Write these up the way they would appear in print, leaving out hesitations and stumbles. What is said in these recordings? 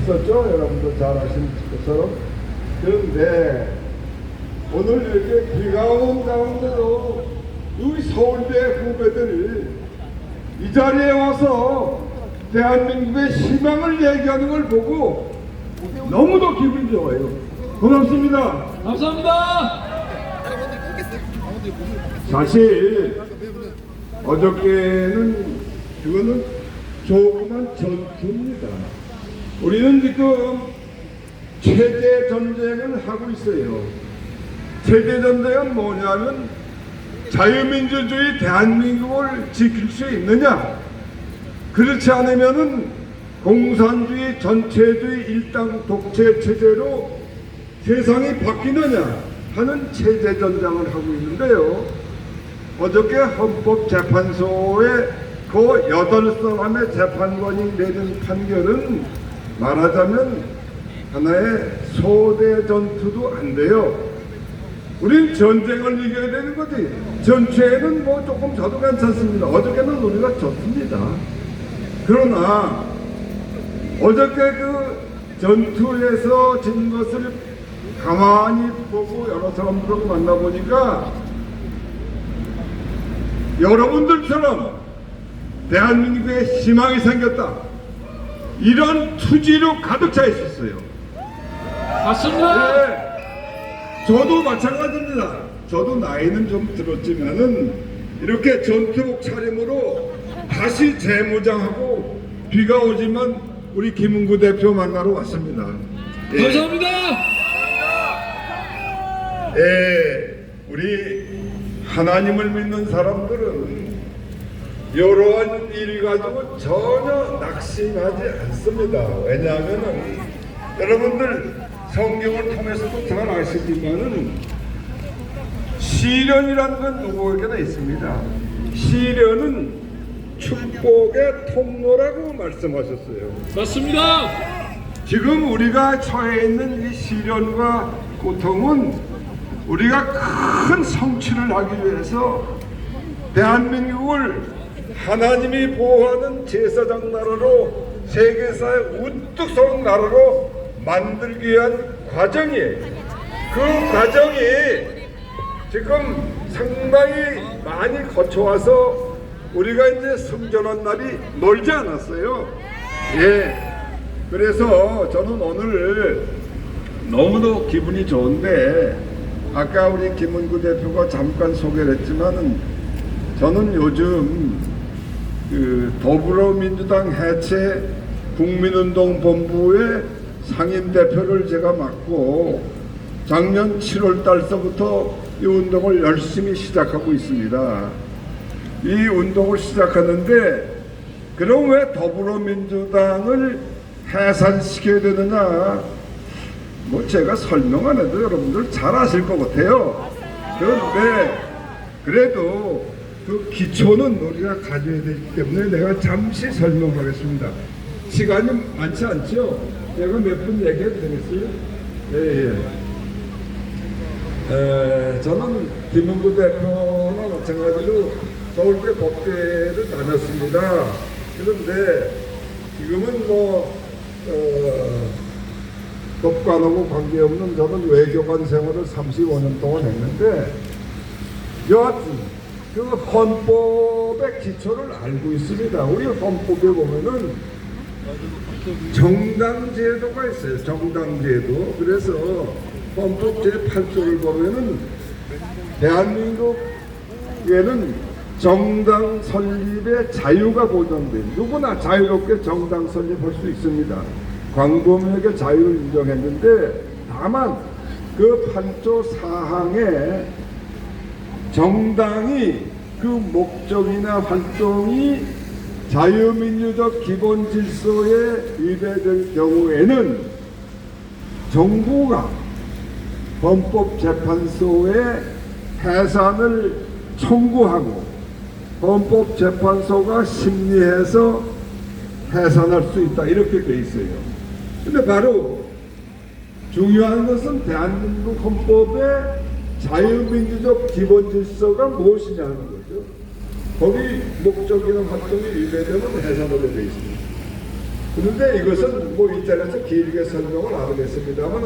있었죠. 여러분도 잘 아시는 것처럼. 그런데 오늘 이렇게 비가 오는 가운데도 우리 서울대 후배들이 이 자리에 와서 대한민국의 희망을 얘기하는 걸 보고 너무도 기분이 좋아요. 고맙습니다. 감사합니다. 사실 어저께는 그거는 조그만 전투입니다. 우리는 지금 체제 전쟁을 하고 있어요. 체제 전쟁은 뭐냐면 자유민주주의 대한민국을 지킬 수 있느냐, 그렇지 않으면은 공산주의 전체주의 일당 독재 체제로 세상이 바뀌느냐 하는 체제 전쟁을 하고 있는데요. 어저께 헌법재판소의 그 8사람의 재판관이 내린 판결은 말하자면 하나의 소대 전투도 안 돼요. 우린 전쟁을 이겨야 되는 거지. 전투에는 뭐 조금 져도 괜찮습니다. 어저께는 우리가 졌습니다. 그러나 어저께 그 전투에서 진 것을 가만히 보고 여러 사람들을 만나보니까 여러분들처럼 대한민국에 희망이 생겼다, 이런 투지로 가득 차 있었어요. 맞습니다. 네. 저도 마찬가지입니다. 저도 나이는 좀 들었지만은 이렇게 전투복 차림으로 다시 재무장하고 비가 오지만 우리 김은구 대표 만나러 왔습니다. 예. 감사합니다. 예, 우리 하나님을 믿는 사람들은 이러한 일 가지고 전혀 낙심하지 않습니다. 왜냐하면은 여러분들 성경을 통해서도 잘 아시지만은 시련이라는 건 누구에게나 있습니다. 시련은 축복의 통로라고 말씀하셨어요. 맞습니다. 지금 우리가 처해 있는 이 시련과 고통은 우리가 큰 성취를 하기 위해서 대한민국을 하나님이 보호하는 제사장 나라로 세계사의 우뚝 서는 나라로 만들기 위한 과정이에요. 그 과정이 지금 상당히 많이 거쳐와서 우리가 이제 승전한 날이 멀지 않았어요. 예. 그래서 저는 오늘 너무도 기분이 좋은데, 아까 우리 김은구 대표가 잠깐 소개를 했지만은 저는 요즘 그 더불어민주당 해체 국민운동본부의 상임대표를 제가 맡고 작년 7월 달서부터 이 운동을 열심히 시작하고 있습니다. 이 운동을 시작하는데 그럼 왜 더불어민주당을 해산시켜야 되느냐, 뭐 제가 설명 안 해도 여러분들 잘 아실 것 같아요. 그런데 그래도 그 기초는 우리가 가져야 되기 때문에 내가 잠시 설명하겠습니다. 시간이 많지 않죠? 제가 몇 분 얘기해도 되겠어요? 예. 저는 김은구 대표나 마찬가지로 서울대 법대를 다녔습니다. 그런데 지금은 뭐 법관하고 관계없는 저는 외교관 생활을 35년 동안 했는데, 여하튼 그 헌법의 기초를 알고 있습니다. 우리 헌법에 보면은 정당제도가 있어요. 정당제도. 그래서 헌법 제8조를 보면은 대한민국에는 정당 설립의 자유가 보장된, 누구나 자유롭게 정당 설립할 수 있습니다. 광범위하게 자유를 인정했는데, 다만 그 8조 사항에 정당이 그 목적이나 활동이 자유민주적 기본 질서에 위배될 경우에는 정부가 헌법재판소에 해산을 청구하고 헌법재판소가 심리해서 해산할 수 있다, 이렇게 돼 있어요. 근데 바로 중요한 것은 대한민국 헌법의 자유민주적 기본 질서가 무엇이냐 하는 거죠. 거기 목적이나 활동이 위배되면 해산으로 되어 있습니다. 그런데 이것은 뭐 인터넷에서 길게 설명을 안 하겠습니다만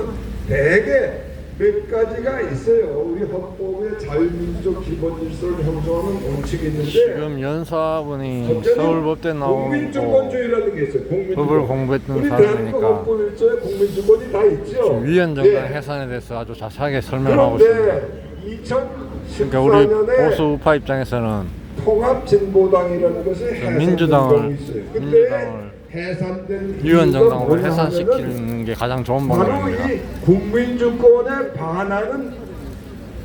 대개 몇 가지가 있어요. 우리 헌법의 자유민주적 기본 질서를 형성하는 원칙이 있는데 지금 연사분이 첫째는 서울법대 나오고 국민주권주의라는 게 있어요. 법을 공부했던 우리 대한민국 사람이니까 헌법 1조에 국민주권이 다 있죠. 위헌 정당 네. 해산에 대해서 아주 자세하게 설명하고 있습니다. 그런데 2014년에 그러니까 우리 보수 우파 입장에서는 통합진보당이라는 것이 해산된 민주당을 경우 있어요. 근데 해산된 위헌 이유가 정당으로 뭐냐 하면은 해산시키는 게 가장 좋은 바로 방법입니다. 이 국민주권에 반하는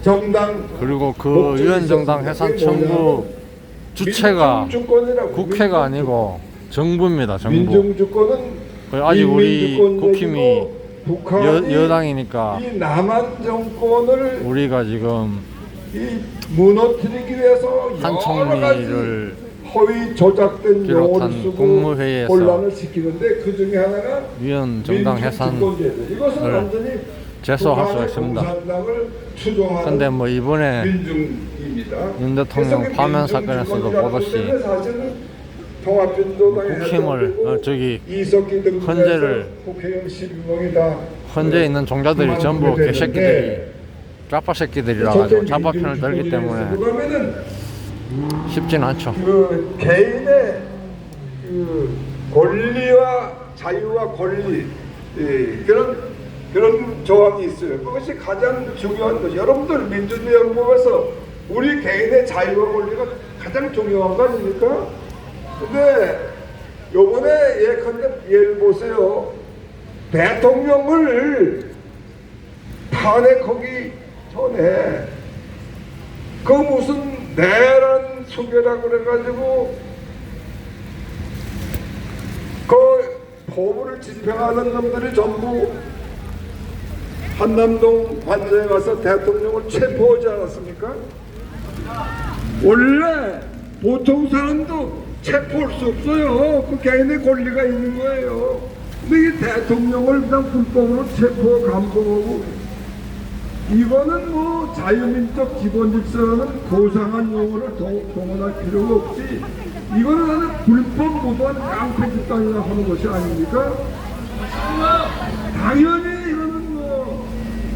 정당 그리고 그 목적이 위헌 정당 있었습니다. 해산 그게 청구 뭐냐면 주체가 민중주권이라고, 국회가 아니고 정부입니다. 정부. 민중주권은 아직 우리 인민주권 국힘이 얘기고 북한이 여당이니까 이 남한 정권을 우리가 지금 이 무너뜨리기 위해서 여러 가지 한총리를 허위 조작된 비롯한 용어를 쓰고 국무회의에서 혼란을 시키는데 그 중에 하나가 위헌 정당 해산을 민중주권제죠. 이것은 완전히 제소할 수가 북한의 있습니다. 공산당을 추종하는 근데 뭐 이번에 민중입니다. 윤 대통령 그래서 파면 사건에서도 보듯이 사실은 통합진보당의 국힘을 저기 이석기 등 헌재를 국회의원 12명이 다 헌재에 있는 종자들이 전부 개새끼들이 짜파 새끼들이라 가지고 좌파 편을 들기 때문에 그러면은 쉽진 않죠. 그 개인의 그 권리와 자유와 권리 그런 조항이 있어요. 그것이 가장 중요한 것. 여러분들 민주주의 헌법에서 우리 개인의 자유와 권리가 가장 중요한 거 아닙니까? 근데 요번에 예컨대 예를 보세요. 대통령을 탄핵하기 전에 그 무슨 내란 수배라고 그래가지고 그 법을 집행하는 놈들이 전부 한남동 관저에 가서 대통령을 체포하지 않았습니까? 원래 보통 사람도 체포할 수 없어요. 그 개인의 권리가 있는 거예요. 근데 이 대통령을 그냥 불법으로 체포 감봉하고 이거는 뭐 자유민족 기본질서라는 고상한 용어를 동원할 필요가 없지. 이거는 하는 불법 무도한 깡패 집단이라 하는 것이 아닙니까? 당연히 이거는 뭐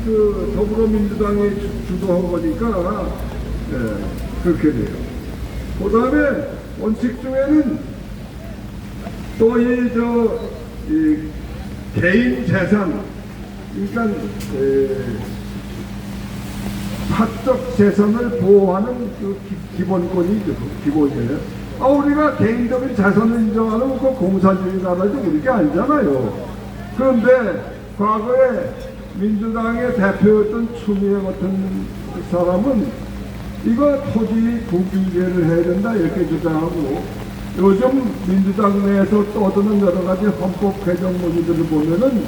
그 더불어민주당이 주도한 거니까 그렇게 돼요. 그 다음에 원칙 중에는 또 이 개인 재산, 그러니까 사적 재산을 보호하는 그 기본권이 기본이에요. 우리가 개인적인 재산을 인정하는 그 공산주의 나라지 우리 게 아니잖아요. 그런데 과거에 민주당의 대표였던 추미애 같은 사람은 이거 토지 국유제를 해야 된다 이렇게 주장하고 요즘 민주당 내에서 떠드는 여러 가지 헌법 개정 문의들을 보면은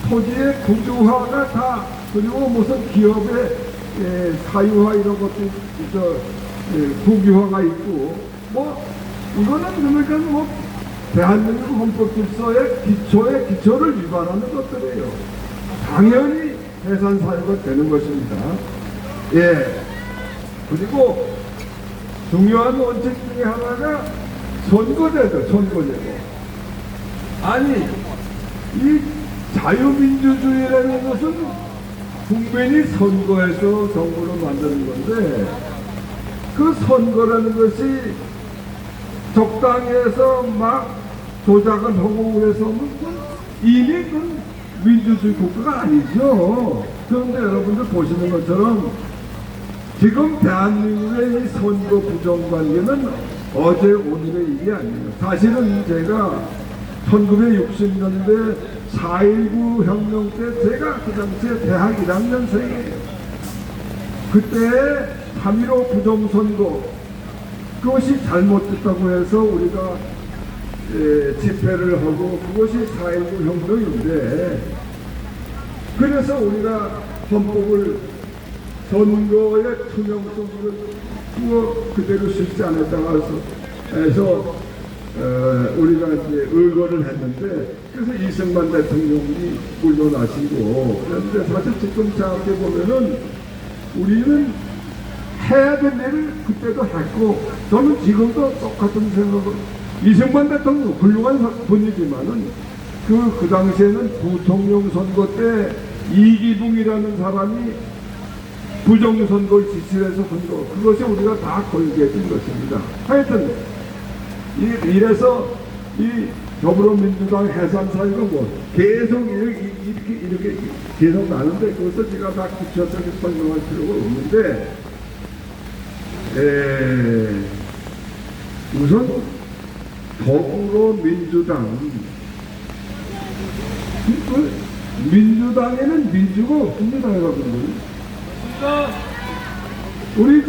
토지의 국유화가 다 그리고 무슨 기업의 사유화 이런 것도 국유화가 있고 뭐 이거는 그러니까 뭐 대한민국 헌법 질서의 기초를 위반하는 것들이에요. 당연히 해산 사유가 되는 것입니다. 그리고 중요한 원칙 중에 하나가 선거제도. 아니 이 자유민주주의라는 것은 국민이 선거에서 정부를 만드는 건데 그 선거라는 것이 적당해서 막 조작을 하고 그래서는 이미 그 민주주의 국가가 아니죠. 그런데 여러분들 보시는 것처럼 지금 대한민국의 이 선거 부정관계는 어제 오늘의 일이 아니에요. 사실은 제가 1960년대 4.19 혁명 때 제가 그 당시에 대학 1학년생이에요. 그때 3.15 부정선거 그것이 잘못됐다고 해서 우리가 집회를 하고 그것이 4.19 혁명인데 그래서 우리가 헌법을 선거의 투명성을 그대로 실시 안 했다고 해서 우리가 이제 의거를 했는데 그래서 이승만 대통령이 물러나시고 그런데 사실 지금 생각해 보면은 우리는 해야 될 일을 그때도 했고 저는 지금도 똑같은 생각을 이승만 대통령 훌륭한 분이지만은 그 당시에는 부통령 선거 때 이기붕이라는 사람이 부정선거를 지시해서 선거, 그것이 우리가 다 걸게 된 것입니다. 하여튼 이래서 이 더불어민주당 해산 사유가 뭐 계속 이렇게 계속 나는데 그것을 제가 다 구체적으로 설명할 필요가 없는데, 우선 더불어민주당, 민주당에는 민주가 없습니다, 여러분들. 우리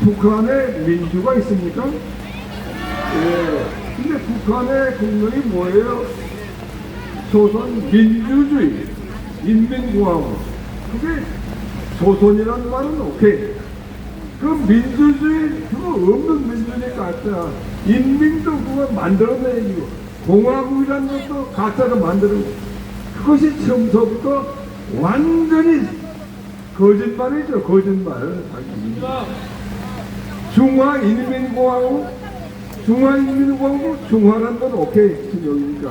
북한에 민주가 있습니까? 근데 북한의 국명이 뭐예요? 조선 민주주의, 인민공화국. 그게 조선이라는 말은 오케이. 그 민주주의, 그거 없는 민주니까 가짜. 인민도 그거 만들어내고, 공화국이라는 것도 가짜로 만드는, 그것이 처음서부터 완전히 거짓말이죠, 거짓말. 중화인민공화국, 중화라는 건 오케이, 진영이니까.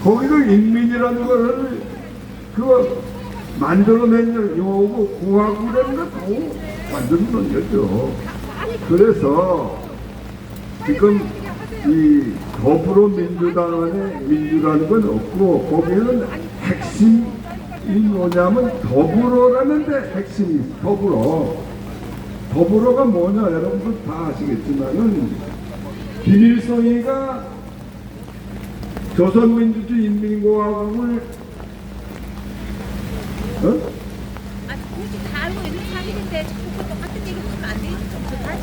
거기도 인민이라는 거를 그거 만들어낸 용어고, 공화국이라는 것도 만드는 거죠. 그래서 지금 이 더불어민주당 안에 민주라는 건 없고, 거기는 핵심이 뭐냐면 더불어라는 데 핵심이 더불어가 뭐냐 여러분들 다 아시겠지만은 김일성이가 조선민주주의 인민공화국을 굳이 다 알고 있는 사실인데 자꾸 똑같은 얘기 하면 안 되지. 좀 하지.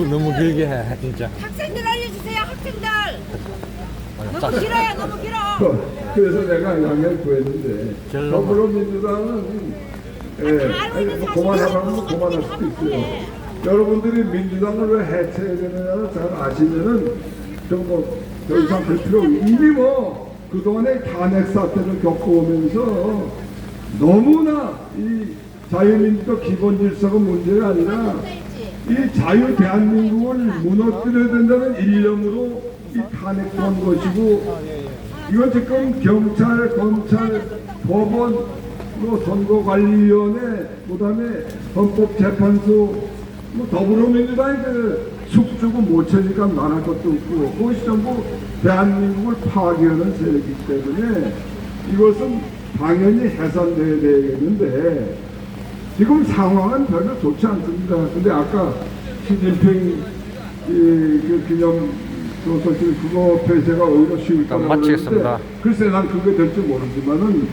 너무 길게 해 진짜. 학생들 알려주세요, 학생들. 너무 길어요, 너무 길어. 그래서 내가 양해를 구했는데 더불어민주당은 그만하라면 그만할 수도 있어요. 여러분들이 민주당을 왜 해체해야 되느냐를 잘 아시면은 더 이상 할 필요 없고, 이미 뭐 그동안에 탄핵 사태를 겪어오면서 너무나 이 자유민주적 기본 질서가 문제가 아니라 이 자유 대한민국을 무너뜨려야 된다는 일념으로 이 탄핵한 것이고, 이건 지금 경찰, 검찰, 법원, 선거관리위원회, 그다음에 헌법재판소, 더불어민주당이 숙주고 모처니까 말할 것도 없고, 그것이 전부 대한민국을 파괴하는 세력이기 때문에 이것은 당연히 해산돼야 되겠는데, 지금 상황은 별로 좋지 않습니다. 근데 아까 시진핑 그 기념 소설 그거 폐쇄가 오히려 쉬울 거라고 마치겠습니다. 글쎄 난 그게 될지 모르지만은